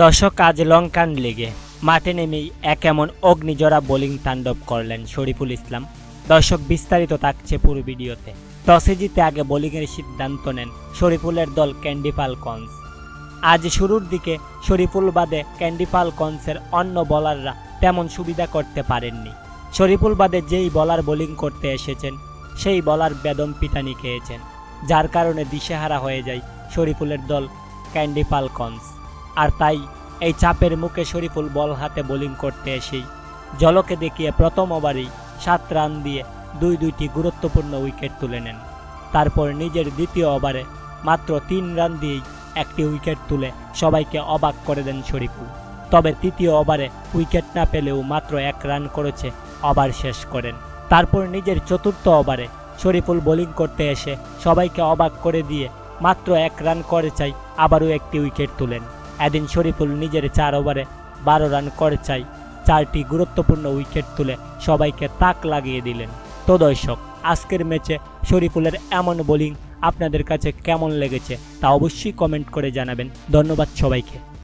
দর্শক, আজ লঙ্কান লিগে মাঠে নেমেই এক এমন অগ্নিজোড়া বোলিং তাণ্ডব করলেন শরীফুল ইসলাম। দর্শক, বিস্তারিত থাকছে পুরো ভিডিওতে। টসে জিতে আগে বোলিংয়ের সিদ্ধান্ত নেন শরীফুলের দল ক্যান্ডি ফালকনস। আজ শুরুর দিকে শরীফুল বাদে ক্যান্ডি ফালকনসের অন্য বোলাররা তেমন সুবিধা করতে পারেননি। শরীফুল বাদে যেই বোলার বোলিং করতে এসেছেন সেই বোলার বেদম পিটানি খেয়েছেন, যার কারণে দিশেহারা হয়ে যায় শরীফুলের দল ক্যান্ডি ফালকনস। আর তাই এই চাপের মুখে শরীফুল বল হাতে বোলিং করতে এসেই ঝলকে দেখিয়ে প্রথম ওভারেই 7 রান দিয়ে দুইটি গুরুত্বপূর্ণ উইকেট তুলে নেন। তারপর নিজের দ্বিতীয় ওভারে মাত্র 3 রান দিয়েই একটি উইকেট তুলে সবাইকে অবাক করে দেন শরীফুল। তবে তৃতীয় ওভারে উইকেট না পেলেও মাত্র 1 রান করেছে ওভার শেষ করেন। তারপর নিজের চতুর্থ ওভারে শরীফুল বোলিং করতে এসে সবাইকে অবাক করে দিয়ে মাত্র 1 রান করে চাই আবারও একটি উইকেট তুলেন। এদিন শরীফুল নিজের 4 ওভারে 12 রান করে চাই 4টি গুরুত্বপূর্ণ উইকেট তুলে সবাইকে তাক লাগিয়ে দিলেন। তো দর্শক, আজকের ম্যাচে শরীফুলের এমন বোলিং আপনাদের কাছে কেমন লেগেছে তা অবশ্যই কমেন্ট করে জানাবেন। ধন্যবাদ সবাইকে।